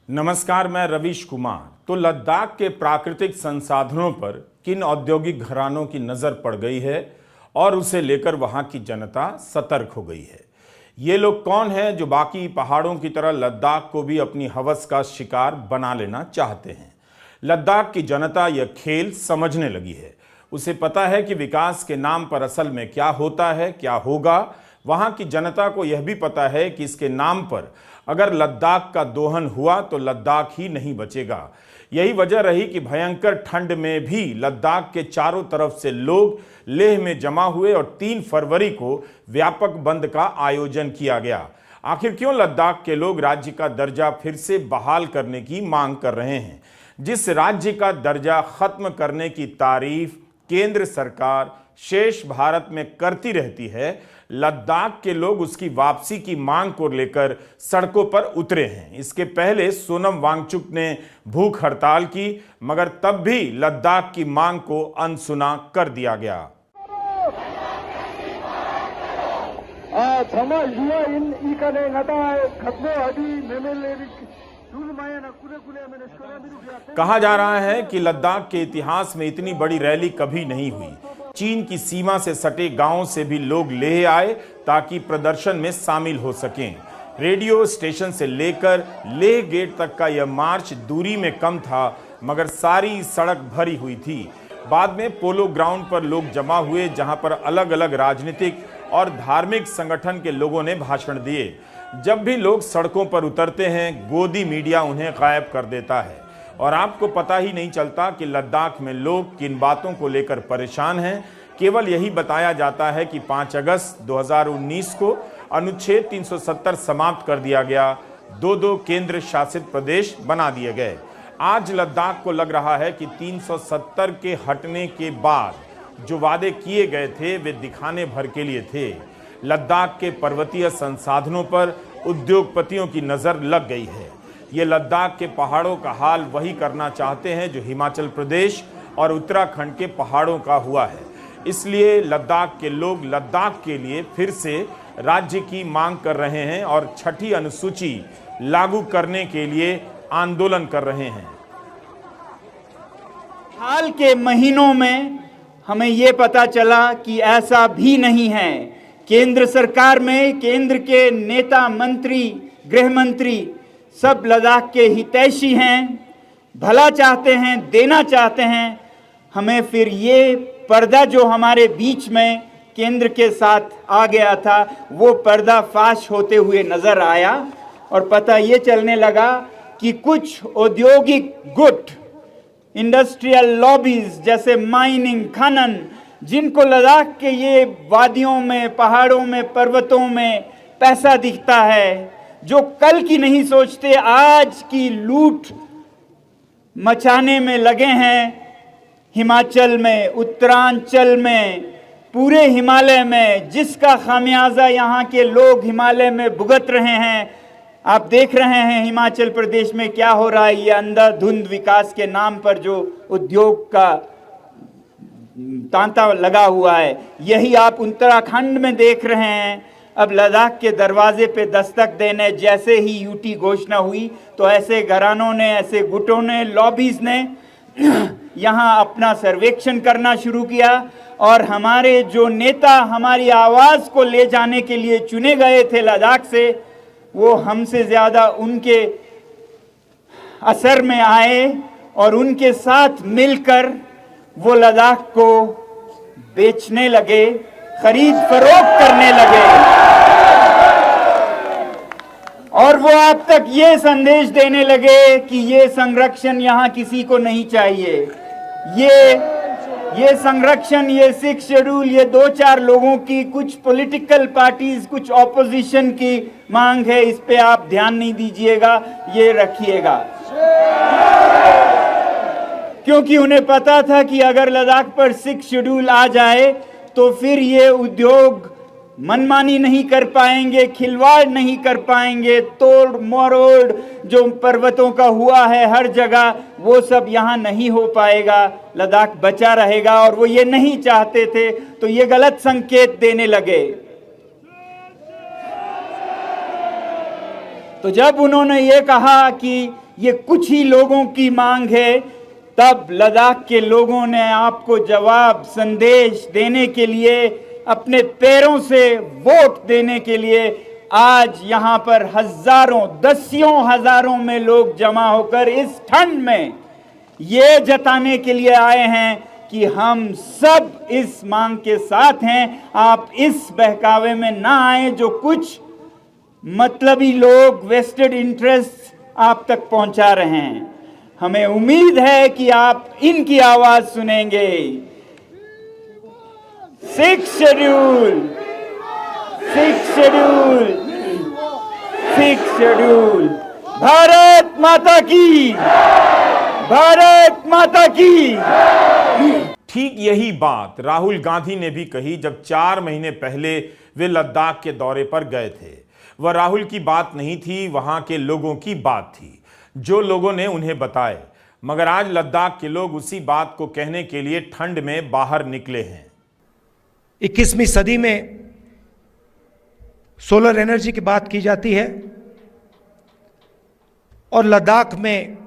नमस्कार, मैं रवीश कुमार। तो लद्दाख के प्राकृतिक संसाधनों पर किन औद्योगिक घरानों की नजर पड़ गई है और उसे लेकर वहां की जनता सतर्क हो गई है। ये लोग कौन हैं जो बाकी पहाड़ों की तरह लद्दाख को भी अपनी हवस का शिकार बना लेना चाहते हैं। लद्दाख की जनता यह खेल समझने लगी है। उसे पता है कि विकास के नाम पर असल में क्या होता है, क्या होगा। वहां की जनता को यह भी पता है कि इसके नाम पर अगर लद्दाख का दोहन हुआ तो लद्दाख ही नहीं बचेगा। यही वजह रही कि भयंकर ठंड में भी लद्दाख के चारों तरफ से लोग लेह में जमा हुए और 3 फरवरी को व्यापक बंद का आयोजन किया गया। आखिर क्यों लद्दाख के लोग राज्य का दर्जा फिर से बहाल करने की मांग कर रहे हैं? जिस राज्य का दर्जा खत्म करने की तारीफ केंद्र सरकार शेष भारत में करती रहती है, लद्दाख के लोग उसकी वापसी की मांग को लेकर सड़कों पर उतरे हैं। इसके पहले सोनम वांगचुक ने भूख हड़ताल की, मगर तब भी लद्दाख की मांग को अनसुना कर दिया गया। कहा जा रहा है कि लद्दाख के इतिहास में इतनी बड़ी रैली कभी नहीं हुई। चीन की सीमा से सटे गांवों से भी लोग लेह आए ताकि प्रदर्शन में शामिल हो सकें। रेडियो स्टेशन से लेकर लेह गेट तक का यह मार्च दूरी में कम था, मगर सारी सड़क भरी हुई थी। बाद में पोलो ग्राउंड पर लोग जमा हुए, जहां पर अलग अलग राजनीतिक और धार्मिक संगठन के लोगों ने भाषण दिए। जब भी लोग सड़कों पर उतरते हैं, गोदी मीडिया उन्हें गायब कर देता है और आपको पता ही नहीं चलता कि लद्दाख में लोग किन बातों को लेकर परेशान हैं। केवल यही बताया जाता है कि 5 अगस्त 2019 को अनुच्छेद 370 समाप्त कर दिया गया, 2 केंद्र शासित प्रदेश बना दिए गए। आज लद्दाख को लग रहा है कि 370 के हटने के बाद जो वादे किए गए थे वे दिखाने भर के लिए थे। लद्दाख के पर्वतीय संसाधनों पर उद्योगपतियों की नजर लग गई है। ये लद्दाख के पहाड़ों का हाल वही करना चाहते हैं जो हिमाचल प्रदेश और उत्तराखंड के पहाड़ों का हुआ है। इसलिए लद्दाख के लोग लद्दाख के लिए फिर से राज्य की मांग कर रहे हैं और छठी अनुसूची लागू करने के लिए आंदोलन कर रहे हैं। हाल के महीनों में हमें ये पता चला कि ऐसा भी नहीं है। केंद्र सरकार में केंद्र के नेता, मंत्री, गृह मंत्री सब लद्दाख के हितैषी हैं, भला चाहते हैं, देना चाहते हैं। हमें फिर ये पर्दा जो हमारे बीच में केंद्र के साथ आ गया था, वो पर्दा फाश होते हुए नजर आया और पता ये चलने लगा कि कुछ औद्योगिक गुट, इंडस्ट्रियल लॉबीज जैसे माइनिंग, खनन, जिनको लद्दाख के ये वादियों में, पहाड़ों में, पर्वतों में पैसा दिखता है, जो कल की नहीं सोचते, आज की लूट मचाने में लगे हैं। हिमाचल में, उत्तरांचल में, पूरे हिमालय में, जिसका खामियाजा यहाँ के लोग हिमालय में भुगत रहे हैं। आप देख रहे हैं हिमाचल प्रदेश में क्या हो रहा है। ये अंधाधुंध विकास के नाम पर जो उद्योग का तांता लगा हुआ है, यही आप उत्तराखंड में देख रहे हैं। अब लद्दाख के दरवाजे पे दस्तक देने जैसे ही यूटी घोषणा हुई तो ऐसे घरानों ने, ऐसे गुटों ने, लॉबीज ने यहाँ अपना सर्वेक्षण करना शुरू किया और हमारे जो नेता हमारी आवाज़ को ले जाने के लिए चुने गए थे लद्दाख से, वो हमसे ज़्यादा उनके असर में आए और उनके साथ मिलकर वो लद्दाख को बेचने लगे, खरीद फरोख्त करने लगे और वो आप तक ये संदेश देने लगे कि ये संरक्षण यहाँ किसी को नहीं चाहिए। ये संरक्षण, ये 6 शेड्यूल, ये 2-4 लोगों की, कुछ पॉलिटिकल पार्टीज, कुछ ऑपोजिशन की मांग है, इस पे आप ध्यान नहीं दीजिएगा, ये रखिएगा। क्योंकि उन्हें पता था कि अगर लद्दाख पर 6 शेड्यूल आ जाए तो फिर ये उद्योग मनमानी नहीं कर पाएंगे, खिलवाड़ नहीं कर पाएंगे, तोड़ मरोड़ जो पर्वतों का हुआ है हर जगह, वो सब यहाँ नहीं हो पाएगा, लद्दाख बचा रहेगा। और वो ये नहीं चाहते थे, तो ये गलत संकेत देने लगे। तो जब उन्होंने ये कहा कि ये कुछ ही लोगों की मांग है, तब लद्दाख के लोगों ने आपको जवाब संदेश देने के लिए, अपने पैरों से वोट देने के लिए आज यहां पर हजारों, दसियों हजारों में लोग जमा होकर इस ठंड में ये जताने के लिए आए हैं कि हम सब इस मांग के साथ हैं। आप इस बहकावे में ना आए जो कुछ मतलबी लोग, वेस्टेड इंटरेस्ट आप तक पहुंचा रहे हैं। हमें उम्मीद है कि आप इनकी आवाज सुनेंगे। 6 शेड्यूल, 6 शेड्यूल, भारत माता की, भारत माता की। ठीक यही बात राहुल गांधी ने भी कही जब 4 महीने पहले वे लद्दाख के दौरे पर गए थे। वह राहुल की बात नहीं थी, वहां के लोगों की बात थी, जो लोगों ने उन्हें बताए। मगर आज लद्दाख के लोग उसी बात को कहने के लिए ठंड में बाहर निकले हैं। 21वीं सदी में सोलर एनर्जी की बात की जाती है और लद्दाख में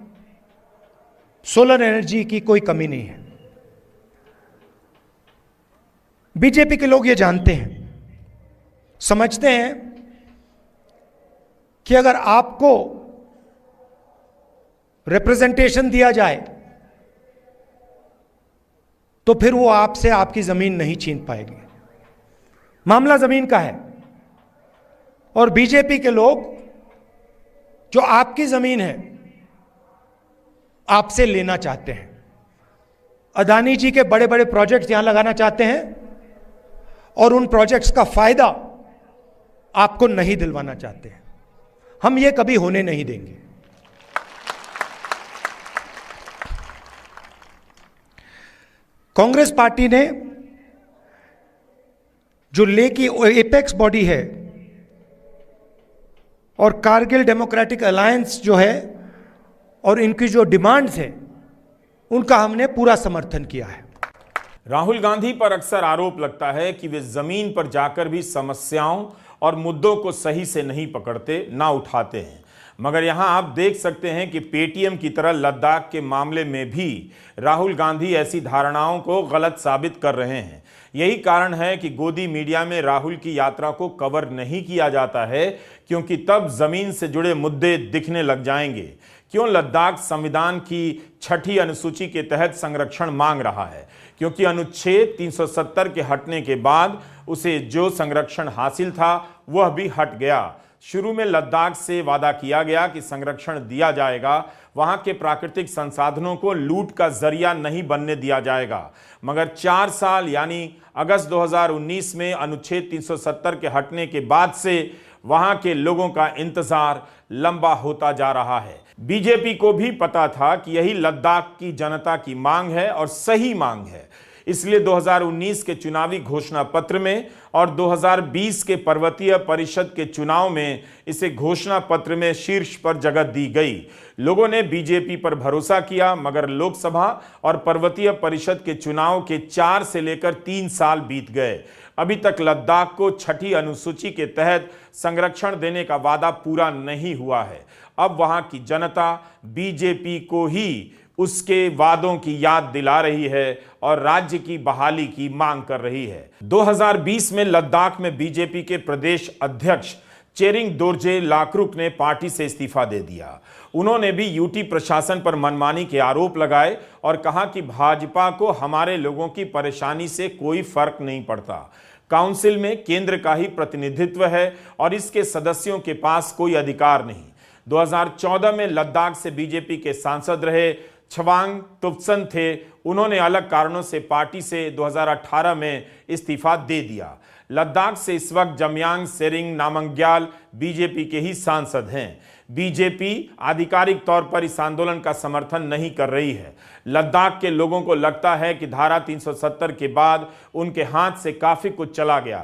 सोलर एनर्जी की कोई कमी नहीं है। बीजेपी के लोग ये जानते हैं, समझते हैं कि अगर आपको रिप्रेजेंटेशन दिया जाए तो फिर वो आपसे आपकी जमीन नहीं छीन पाएगी। मामला जमीन का है और बीजेपी के लोग जो आपकी जमीन है आपसे लेना चाहते हैं। अदानी जी के बड़े बड़े प्रोजेक्ट्स यहां लगाना चाहते हैं और उन प्रोजेक्ट्स का फायदा आपको नहीं दिलवाना चाहते हैं। हम ये कभी होने नहीं देंगे। कांग्रेस पार्टी ने जो लेह की एपेक्स बॉडी है और कारगिल डेमोक्रेटिक अलायंस जो है और इनकी जो डिमांड्स हैं उनका हमने पूरा समर्थन किया है। राहुल गांधी पर अक्सर आरोप लगता है कि वे जमीन पर जाकर भी समस्याओं और मुद्दों को सही से नहीं पकड़ते, ना उठाते हैं। मगर यहां आप देख सकते हैं कि पेटीएम की तरह लद्दाख के मामले में भी राहुल गांधी ऐसी धारणाओं को गलत साबित कर रहे हैं। यही कारण है कि गोदी मीडिया में राहुल की यात्रा को कवर नहीं किया जाता है, क्योंकि तब जमीन से जुड़े मुद्दे दिखने लग जाएंगे। क्यों लद्दाख संविधान की 6ठी अनुसूची के तहत संरक्षण मांग रहा है? क्योंकि अनुच्छेद 370 के हटने के बाद उसे जो संरक्षण हासिल था वह भी हट गया। शुरू में लद्दाख से वादा किया गया कि संरक्षण दिया जाएगा, वहां के प्राकृतिक संसाधनों को लूट का जरिया नहीं बनने दिया जाएगा। मगर 4 साल यानी अगस्त 2019 में अनुच्छेद 370 के हटने के बाद से वहां के लोगों का इंतजार लंबा होता जा रहा है। बीजेपी को भी पता था कि यही लद्दाख की जनता की मांग है और सही मांग है। इसलिए 2019 के चुनावी घोषणा पत्र में और 2020 के पर्वतीय परिषद के चुनाव में इसे घोषणा पत्र में शीर्ष पर जगह दी गई। लोगों ने बीजेपी पर भरोसा किया, मगर लोकसभा और पर्वतीय परिषद के चुनाव के 4 से लेकर 3 साल बीत गए। अभी तक लद्दाख को 6ठी अनुसूची के तहत संरक्षण देने का वादा पूरा नहीं हुआ है। अब वहां की जनता बीजेपी को ही उसके वादों की याद दिला रही है और राज्य की बहाली की मांग कर रही है। 2020 में लद्दाख में बीजेपी के प्रदेश अध्यक्ष चेरिंग दोरजे लाकरुक ने पार्टी से इस्तीफा दे दिया। उन्होंने भी यूटी प्रशासन पर मनमानी के आरोप लगाए और कहा कि भाजपा को हमारे लोगों की परेशानी से कोई फर्क नहीं पड़ता। काउंसिल में केंद्र का ही प्रतिनिधित्व है और इसके सदस्यों के पास कोई अधिकार नहीं। 2014 में लद्दाख से बीजेपी के सांसद रहे छवांग तुपसन थे। उन्होंने अलग कारणों से पार्टी से 2018 में इस्तीफा दे दिया। लद्दाख से इस वक्त जमयांग सेरिंग नामग्याल बीजेपी के ही सांसद हैं। बीजेपी आधिकारिक तौर पर इस आंदोलन का समर्थन नहीं कर रही है। लद्दाख के लोगों को लगता है कि धारा 370 के बाद उनके हाथ से काफी कुछ चला गया।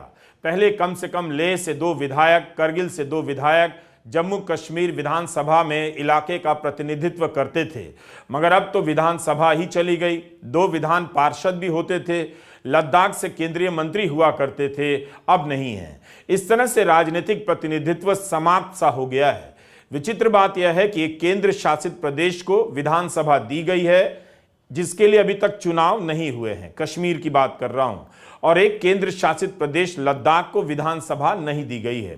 पहले कम से कम लेह से 2 विधायक, करगिल से 2 विधायक जम्मू कश्मीर विधानसभा में इलाके का प्रतिनिधित्व करते थे, मगर अब तो विधानसभा ही चली गई। 2 विधान पार्षद भी होते थे। लद्दाख से केंद्रीय मंत्री हुआ करते थे, अब नहीं है। इस तरह से राजनीतिक प्रतिनिधित्व समाप्त सा हो गया है। विचित्र बात यह है कि एक केंद्र शासित प्रदेश को विधानसभा दी गई है जिसके लिए अभी तक चुनाव नहीं हुए हैं, कश्मीर की बात कर रहा हूं, और एक केंद्र शासित प्रदेश लद्दाख को विधानसभा नहीं दी गई है।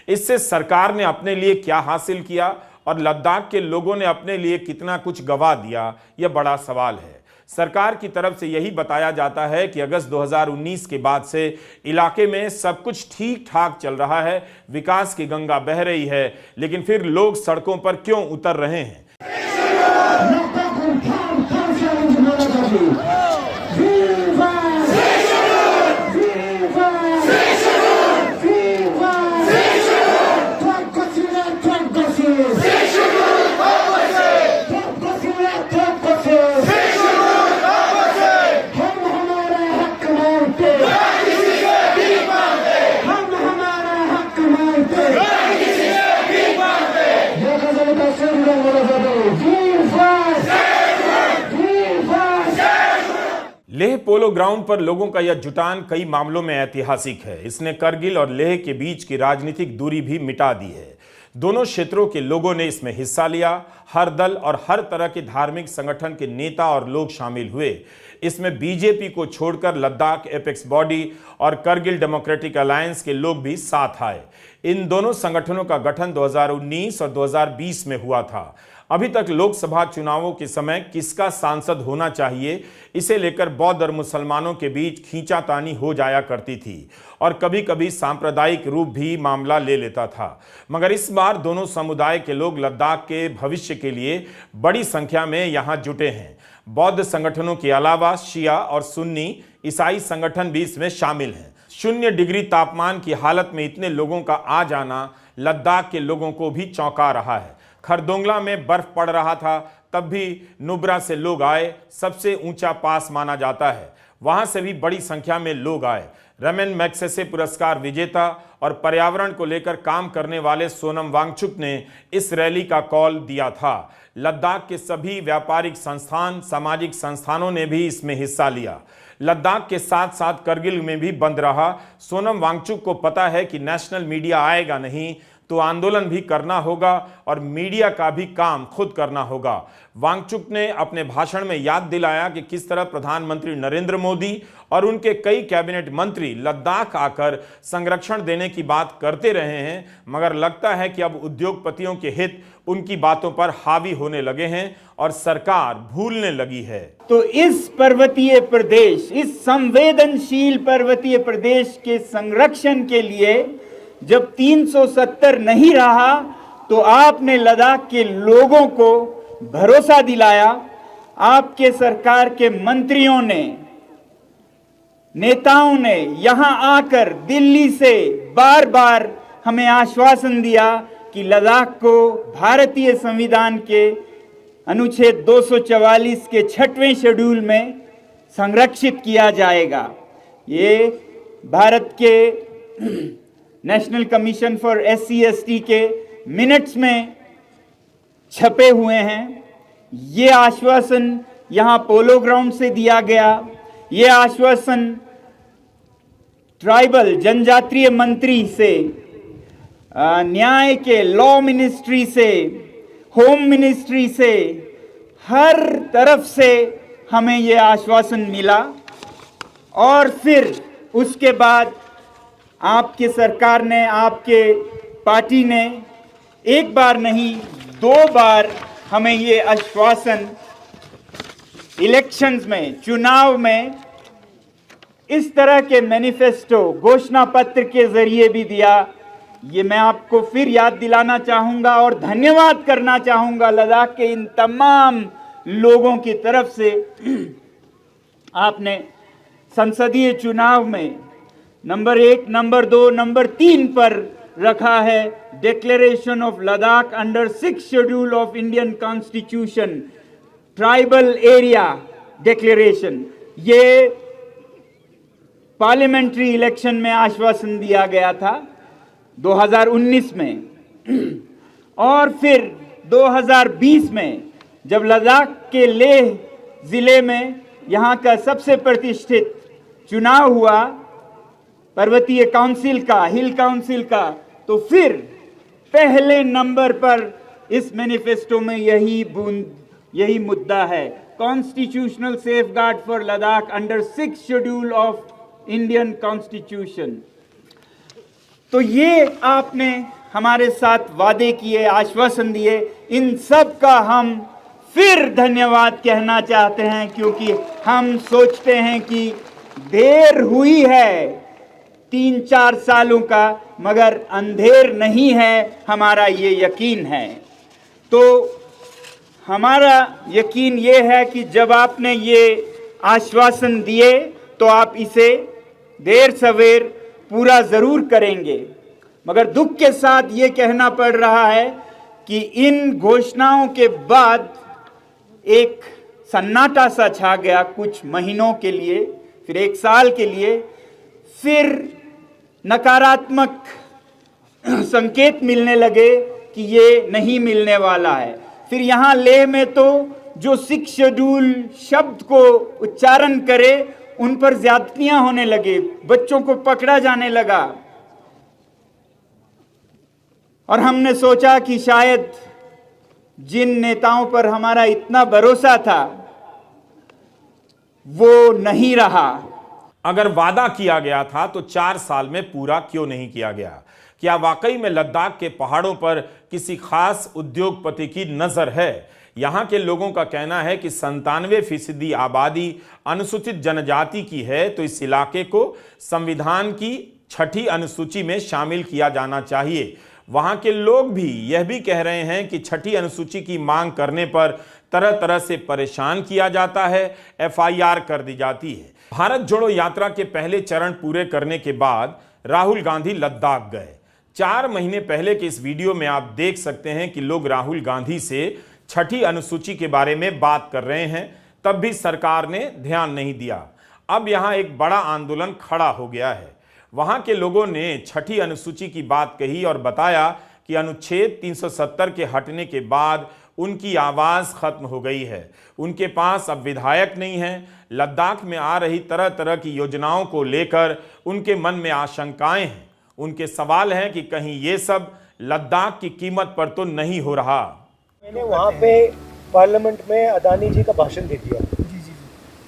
इससे सरकार ने अपने लिए क्या हासिल किया और लद्दाख के लोगों ने अपने लिए कितना कुछ गंवा दिया, यह बड़ा सवाल है। सरकार की तरफ से यही बताया जाता है कि अगस्त 2019 के बाद से इलाके में सब कुछ ठीक ठाक चल रहा है, विकास की गंगा बह रही है, लेकिन फिर लोग सड़कों पर क्यों उतर रहे हैं? लेह पोलो ग्राउंड पर लोगों का यह जुटान कई मामलों में ऐतिहासिक है। इसने करगिल और लेह के बीच की राजनीतिक दूरी भी मिटा दी है। दोनों क्षेत्रों के लोगों ने इसमें हिस्सा लिया। हर दल और हर तरह के धार्मिक संगठन के नेता और लोग शामिल हुए। इसमें बीजेपी को छोड़कर लद्दाख एपेक्स बॉडी और करगिल डेमोक्रेटिक अलायंस के लोग भी साथ आए। इन दोनों संगठनों का गठन 2019 और 2020 में हुआ था। अभी तक लोकसभा चुनावों के समय किसका सांसद होना चाहिए, इसे लेकर बौद्ध और मुसलमानों के बीच खींचातानी हो जाया करती थी और कभी कभी सांप्रदायिक रूप भी मामला ले लेता था। मगर इस बार दोनों समुदाय के लोग लद्दाख के भविष्य के लिए बड़ी संख्या में यहां जुटे हैं। बौद्ध संगठनों के अलावा शिया और सुन्नी ईसाई संगठन भी इसमें शामिल हैं। 0 डिग्री तापमान की हालत में इतने लोगों का आ जाना लद्दाख के लोगों को भी चौंका रहा है। खरदोंगला में बर्फ पड़ रहा था, तब भी नुब्रा से लोग आए। सबसे ऊंचा पास माना जाता है, वहां से भी बड़ी संख्या में लोग आए। रमेन मैग्सेसे पुरस्कार विजेता और पर्यावरण को लेकर काम करने वाले सोनम वांगचुक ने इस रैली का कॉल दिया था। लद्दाख के सभी व्यापारिक संस्थान, सामाजिक संस्थानों ने भी इसमें हिस्सा लिया। लद्दाख के साथ साथ करगिल में भी बंद रहा। सोनम वांगचुक को पता है कि नेशनल मीडिया आएगा नहीं तो आंदोलन भी करना होगा और मीडिया का भी काम खुद करना होगा। वांगचुक ने अपने भाषण में याद दिलाया कि किस तरह प्रधानमंत्री नरेंद्र मोदी और उनके कई कैबिनेट मंत्री लद्दाख आकर संरक्षण देने की बात करते रहे हैं, मगर लगता है कि अब उद्योगपतियों के हित उनकी बातों पर हावी होने लगे हैं और सरकार भूलने लगी है। तो इस पर्वतीय प्रदेश, इस संवेदनशील पर्वतीय प्रदेश के संरक्षण के लिए जब 370 नहीं रहा तो आपने लद्दाख के लोगों को भरोसा दिलाया। आपके सरकार के मंत्रियों ने, नेताओं ने यहां आकर दिल्ली से बार बार हमें आश्वासन दिया कि लद्दाख को भारतीय संविधान के अनुच्छेद 244 के 6वें शेड्यूल में संरक्षित किया जाएगा। ये भारत के नेशनल कमीशन फॉर SC/ST के मिनट्स में छपे हुए हैं। ये आश्वासन यहाँ पोलो ग्राउंड से दिया गया। ये आश्वासन ट्राइबल जनजातीय मंत्री से, न्याय के लॉ मिनिस्ट्री से, होम मिनिस्ट्री से, हर तरफ से हमें ये आश्वासन मिला। और फिर उसके बाद आपके सरकार ने, आपके पार्टी ने एक बार नहीं 2 बार हमें ये आश्वासन इलेक्शंस में, चुनाव में इस तरह के मैनिफेस्टो, घोषणा पत्र के जरिए भी दिया। ये मैं आपको फिर याद दिलाना चाहूंगा और धन्यवाद करना चाहूंगा लद्दाख के इन तमाम लोगों की तरफ से। आपने संसदीय चुनाव में नंबर 1, नंबर 2, नंबर 3 पर रखा है declaration of Ladakh under 6th schedule of Indian constitution, tribal area declaration. ये पार्लियामेंट्री इलेक्शन में आश्वासन दिया गया था 2019 में। और फिर 2020 में जब लद्दाख के लेह जिले में यहाँ का सबसे प्रतिष्ठित चुनाव हुआ पर्वतीय काउंसिल का, हिल काउंसिल का, तो फिर पहले नंबर पर इस मैनिफेस्टो में यही मुद्दा है। Constitutional safeguard for Ladakh under 6th schedule of Indian constitution. तो ये आपने हमारे साथ वादे किए, आश्वासन दिए, इन सब का हम फिर धन्यवाद कहना चाहते हैं, क्योंकि हम सोचते हैं कि देर हुई है 3-4 सालों का, मगर अंधेर नहीं है, हमारा ये यकीन है। तो हमारा यकीन ये है कि जब आपने ये आश्वासन दिए तो आप इसे देर सवेर पूरा ज़रूर करेंगे। मगर दुख के साथ ये कहना पड़ रहा है कि इन घोषणाओं के बाद एक सन्नाटा सा छा गया कुछ महीनों के लिए, फिर 1 साल के लिए, फिर नकारात्मक संकेत मिलने लगे कि ये नहीं मिलने वाला है। फिर यहाँ लेह में तो जो 6th शेड्यूल शब्द को उच्चारण करे उन पर ज्यादतियां होने लगे, बच्चों को पकड़ा जाने लगा। और हमने सोचा कि शायद जिन नेताओं पर हमारा इतना भरोसा था वो नहीं रहा। अगर वादा किया गया था तो 4 साल में पूरा क्यों नहीं किया गया? क्या वाकई में लद्दाख के पहाड़ों पर किसी खास उद्योगपति की नजर है? यहाँ के लोगों का कहना है कि 97% आबादी अनुसूचित जनजाति की है, तो इस इलाके को संविधान की 6ठी अनुसूची में शामिल किया जाना चाहिए। वहाँ के लोग भी यह भी कह रहे हैं कि 6ठी अनुसूची की मांग करने पर तरह तरह से परेशान किया जाता है, FIR कर दी जाती है। भारत जोड़ो यात्रा के पहले चरण पूरे करने के बाद राहुल गांधी लद्दाख गए। 4 महीने पहले के इस वीडियो में आप देख सकते हैं कि लोग राहुल गांधी से 6ठी अनुसूची के बारे में बात कर रहे हैं, तब भी सरकार ने ध्यान नहीं दिया। अब यहां एक बड़ा आंदोलन खड़ा हो गया है। वहां के लोगों ने 6ठी अनुसूची की बात कही और बताया कि अनुच्छेद 370 के हटने के बाद उनकी आवाज खत्म हो गई है, उनके पास अब विधायक नहीं है। लद्दाख में आ रही तरह तरह की योजनाओं को लेकर उनके मन में आशंकाएं हैं। उनके सवाल हैं कि कहीं ये सब लद्दाख की कीमत पर तो नहीं हो रहा। मैंने वहाँ पे पार्लियामेंट में अदानी जी का भाषण दे दिया,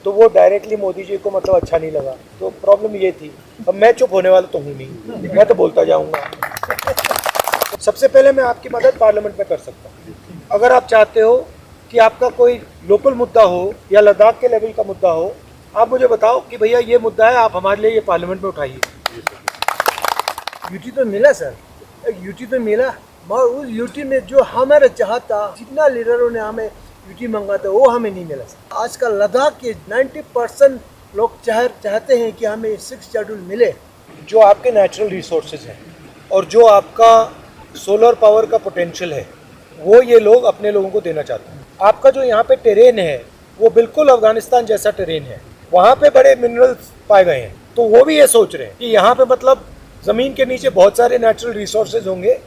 तो वो डायरेक्टली मोदी जी को मतलब अच्छा नहीं लगा, तो प्रॉब्लम ये थी। अब मैं चुप होने वाला तो हूँ नहीं, मैं तो बोलता जाऊँगा। सबसे पहले मैं आपकी मदद पार्लियामेंट में कर सकता हूँ। अगर आप चाहते हो कि आपका कोई लोकल मुद्दा हो या लद्दाख के लेवल का मुद्दा हो, आप मुझे बताओ कि भैया ये मुद्दा है, आप हमारे लिए ये पार्लियामेंट में उठाइए। यूटी तो मिला सर, यूटी तो मिला, मगर उस यूटी में जो हमारा चाहता, जितना लीडरों ने हमें यूटी मांगा था वो हमें नहीं मिला सर। आजकल लद्दाख के 90% लोग चाहते हैं कि हमें 6th शेड्यूल मिले। जो आपके नेचुरल रिसोर्सेज हैं और जो आपका सोलर पावर का पोटेंशियल है, वो ये लोग अपने लोगों को देना चाहते हैं। आपका जो यहाँ पे टेरेन है वो बिल्कुल अफगानिस्तान जैसा टेरेन है, वहाँ पे बड़े मिनरल्स पाए गए हैं, तो वो भी ये सोच रहे हैं कि यहाँ पे मतलब ज़मीन के नीचे बहुत सारे नेचुरल रिसोर्सेज होंगे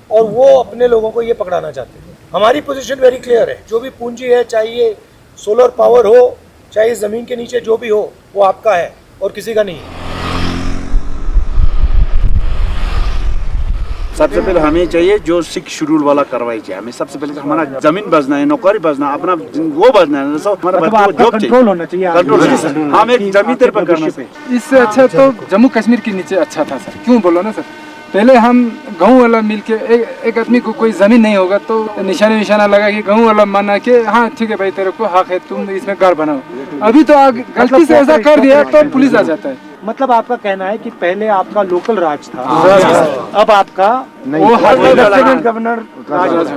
और वो अपने लोगों को ये पकड़ाना चाहते हैं। हमारी पोजीशन वेरी क्लियर है, जो भी पूंजी है, चाहे ये सोलर पावर हो, चाहे ज़मीन के नीचे जो भी हो, वो आपका है और किसी का नहीं है। सबसे पहले हमें चाहिए जो 6th शेड्यूल वाला कार्रवाई चाहिए। हमें सबसे पहले हमारा जमीन बचना है, नौकरी बचना, अपना वो बचना है, सब हमारा कंट्रोल होना चाहिए। हम एक जमीन पर करना चाहिए। इससे अच्छा तो जम्मू कश्मीर के नीचे अच्छा था सर। क्यों बोलो ना सर, पहले हम गाँव वाला मिल के एक आदमी को कोई जमीन नहीं होगा तो निशाना लगा कि गाँव वाला माना कि हाँ ठीक है भाई तेरे को हक है, तुम इसमें घर बनाओ। अभी तो गलती से ऐसा कर दिया तो पुलिस आ जाता है। मतलब आपका कहना है कि पहले आपका लोकल राज था, अब आपका गवर्नर राज।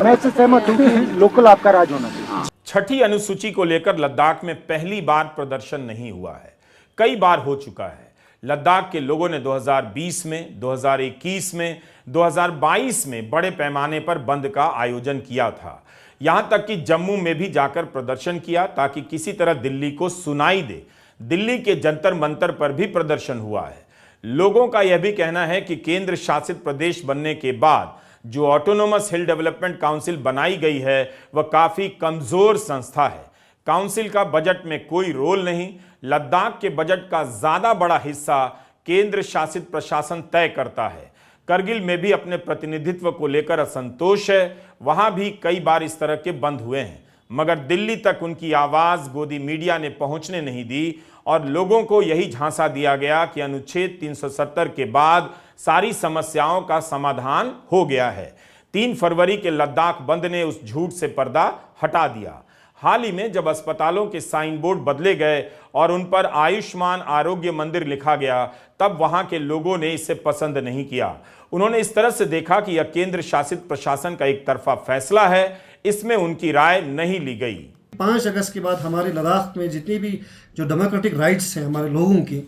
मैं इससे सहमत हूँ कि लोकल आपका राज होना चाहिए। 6ठी अनुसूची को लेकर लद्दाख में पहली बार प्रदर्शन नहीं हुआ है, कई बार हो चुका है। लद्दाख के लोगों ने 2020 में, 2021 में, 2022 में बड़े पैमाने पर बंद का आयोजन किया था। यहां तक कि जम्मू में भी जाकर प्रदर्शन किया ताकि किसी तरह दिल्ली को सुनाई दे। दिल्ली के जंतर मंतर पर भी प्रदर्शन हुआ है। लोगों का यह भी कहना है कि केंद्र शासित प्रदेश बनने के बाद जो ऑटोनोमस हिल डेवलपमेंट काउंसिल बनाई गई है वह काफी कमजोर संस्था है। काउंसिल का बजट में कोई रोल नहीं। लद्दाख के बजट का ज्यादा बड़ा हिस्सा केंद्र शासित प्रशासन तय करता है। करगिल में भी अपने प्रतिनिधित्व को लेकर असंतोष है। वहां भी कई बार इस तरह के बंद हुए हैं, मगर दिल्ली तक उनकी आवाज गोदी मीडिया ने पहुंचने नहीं दी और लोगों को यही झांसा दिया गया कि अनुच्छेद 370 के बाद सारी समस्याओं का समाधान हो गया है। 3 फरवरी के लद्दाख बंद ने उस झूठ से पर्दा हटा दिया। हाल ही में जब अस्पतालों के साइन बोर्ड बदले गए और उन पर आयुष्मान आरोग्य मंदिर लिखा गया, तब वहां के लोगों ने इसे पसंद नहीं किया। उन्होंने इस तरह से देखा कि यह केंद्र शासित प्रशासन का एक तरफा फैसला है, इसमें उनकी राय नहीं ली गई। 5 अगस्त के बाद हमारे लद्दाख में जितनी भी जो डेमोक्रेटिक राइट्स हैं हमारे लोगों की,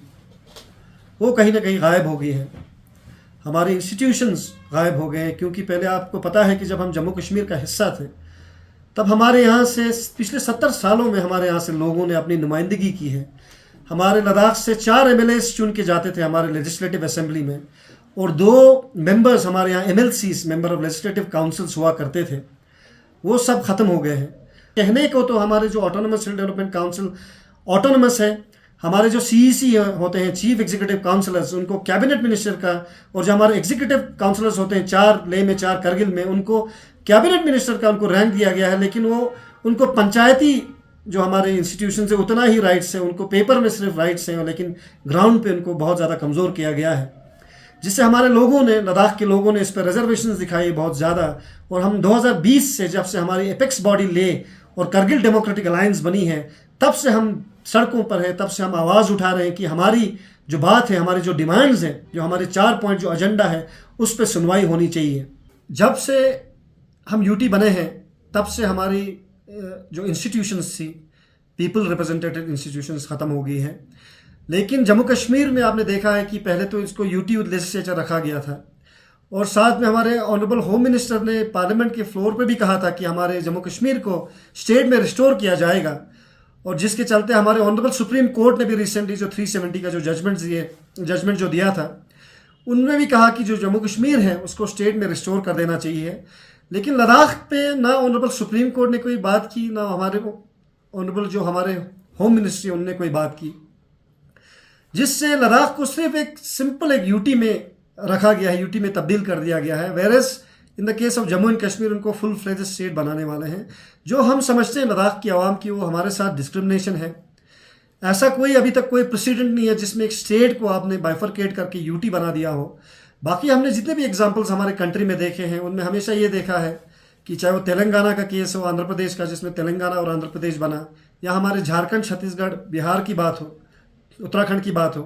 वो कहीं ना कहीं गायब हो गई हैं। हमारे इंस्टीट्यूशंस गायब हो गए हैं, क्योंकि पहले आपको पता है कि जब हम जम्मू कश्मीर का हिस्सा थे, तब हमारे यहाँ से पिछले 70 सालों में हमारे यहाँ से लोगों ने अपनी नुमाइंदगी की है। हमारे लद्दाख से 4 MLAs चुन के जाते थे हमारे लेजिस्लेटिव असेंबली में, और 2 मेंबर्स हमारे यहाँ MLCs member of legislative councils हुआ करते थे। वो सब खत्म हो गए हैं। कहने को तो हमारे जो ऑटोनमस हिल डेवलपमेंट काउंसिल ऑटोनमस है, हमारे जो CEC होते हैं चीफ एग्जीक्यूटिव काउंसिलर्स, उनको कैबिनेट मिनिस्टर का, और जो हमारे एग्जीक्यूटिव काउंसिलर्स होते हैं 4 लेह में 4 करगिल में, उनको कैबिनेट मिनिस्टर का उनको रैंक दिया गया है। लेकिन वो उनको पंचायती जो हमारे इंस्टीट्यूशन से उतना ही राइट्स है, उनको पेपर में सिर्फ राइट्स हैं, लेकिन ग्राउंड पे उनको बहुत ज़्यादा कमज़ोर किया गया है, जिससे हमारे लोगों ने, लद्दाख के लोगों ने इस पर रिजर्वेशन दिखाई बहुत ज़्यादा। और हम 2020 से, जब से हमारी एपेक्स बॉडी लेह और करगिल डेमोक्रेटिक अलायंस बनी है, तब से हम सड़कों पर हैं, तब से हम आवाज़ उठा रहे हैं कि हमारी जो बात है, हमारी जो डिमांड्स हैं, जो हमारे 4 पॉइंट जो एजेंडा है, उस पर सुनवाई होनी चाहिए। जब से हम यूटी बने हैं, तब से हमारी जो इंस्टीट्यूशंस थी, पीपल रिप्रेजेंटेटिव इंस्टीट्यूशंस ख़त्म हो गई हैं। लेकिन जम्मू कश्मीर में आपने देखा है कि पहले तो इसको यूटी लेजिस्लेचर रखा गया था, और साथ में हमारे ऑनरेबल होम मिनिस्टर ने पार्लियामेंट के फ्लोर पे भी कहा था कि हमारे जम्मू कश्मीर को स्टेट में रिस्टोर किया जाएगा, और जिसके चलते हमारे ऑनरेबल सुप्रीम कोर्ट ने भी रिसेंटली जो 370 का जो जजमेंट जो दिया था, उनमें भी कहा कि जो जम्मू कश्मीर है उसको स्टेट में रिस्टोर कर देना चाहिए। लेकिन लद्दाख पे ना ऑनरेबल सुप्रीम कोर्ट ने कोई बात की, ना हमारे ऑनरेबल जो हमारे होम मिनिस्ट्री उन्होंने कोई बात की, जिससे लद्दाख को सिर्फ एक सिंपल एक यूटी में रखा गया है, यूटी में तब्दील कर दिया गया है। Whereas in the case of Jammu and Kashmir उनको फुल फ्लेज स्टेट बनाने वाले हैं। जो हम समझते हैं लद्दाख की आवाम की, वो हमारे साथ डिस्क्रिमिनेशन है। ऐसा कोई अभी तक कोई प्रेसिडेंट नहीं है जिसमें एक स्टेट को आपने बाइफरकेट करके यूटी बना दिया हो। बाकी हमने जितने भी एग्जाम्पल्स हमारे कंट्री में देखे हैं, उनमें हमेशा ये देखा है कि चाहे वो तेलंगाना का केस हो, आंध्र प्रदेश का जिसमें तेलंगाना और आंध्र प्रदेश बना, या हमारे झारखंड, छत्तीसगढ़, बिहार की बात हो, उत्तराखंड की बात हो,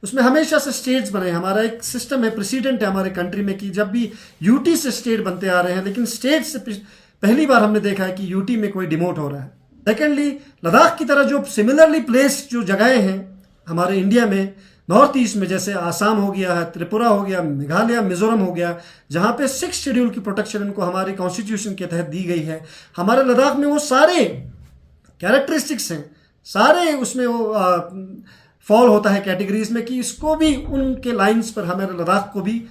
उसमें हमेशा से स्टेट्स बने। हमारा एक सिस्टम है, प्रेसिडेंट है हमारे कंट्री में कि जब भी यूटी से स्टेट बनते आ रहे हैं, लेकिन स्टेट से पहली बार हमने देखा है कि यूटी में कोई डिमोट हो रहा है। सेकेंडली, लद्दाख की तरह जो सिमिलरली प्लेस्ड जो जगहें हैं हमारे इंडिया में, नॉर्थ ईस्ट में, जैसे आसाम हो गया है, त्रिपुरा हो गया, मेघालय, मिजोरम हो गया, जहाँ पे 6 शेड्यूल की प्रोटेक्शन इनको हमारी कॉन्स्टिट्यूशन के तहत दी गई है। हमारे लद्दाख में वो सारे कैरेक्टरिस्टिक्स हैं, सारे उसमें वो फॉल होता है कैटेगरीज में, कि इसको भी उनके लाइंस पर हमारे लद्दाख को भी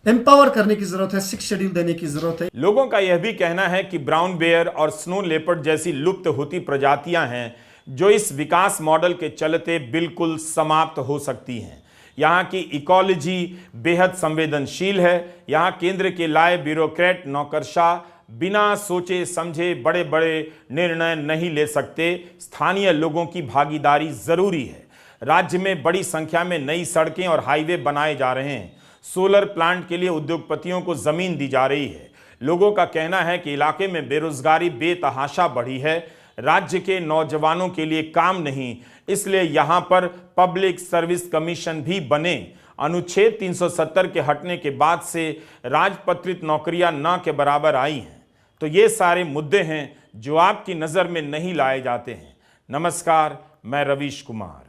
एम्पावर करने की जरूरत है, 6 शेड्यूल देने की जरूरत है। लोगों का यह भी कहना है कि ब्राउन बेयर और स्नो लेपर्ड जैसी लुप्त होती प्रजातियां हैं जो इस विकास मॉडल के चलते बिल्कुल समाप्त हो सकती हैं। यहाँ की इकोलॉजी बेहद संवेदनशील है। यहाँ केंद्र के लाए ब्यूरोक्रेट नौकरशाह बिना सोचे समझे बड़े बड़े निर्णय नहीं ले सकते। स्थानीय लोगों की भागीदारी जरूरी है। राज्य में बड़ी संख्या में नई सड़कें और हाईवे बनाए जा रहे हैं। सोलर प्लांट के लिए उद्योगपतियों को जमीन दी जा रही है। लोगों का कहना है कि इलाके में बेरोजगारी बेतहाशा बढ़ी है। राज्य के नौजवानों के लिए काम नहीं, इसलिए यहां पर पब्लिक सर्विस कमीशन भी बने। अनुच्छेद 370 के हटने के बाद से राजपत्रित नौकरियां न के बराबर आई हैं। तो ये सारे मुद्दे हैं जो आपकी नज़र में नहीं लाए जाते हैं। नमस्कार, मैं रवीश कुमार।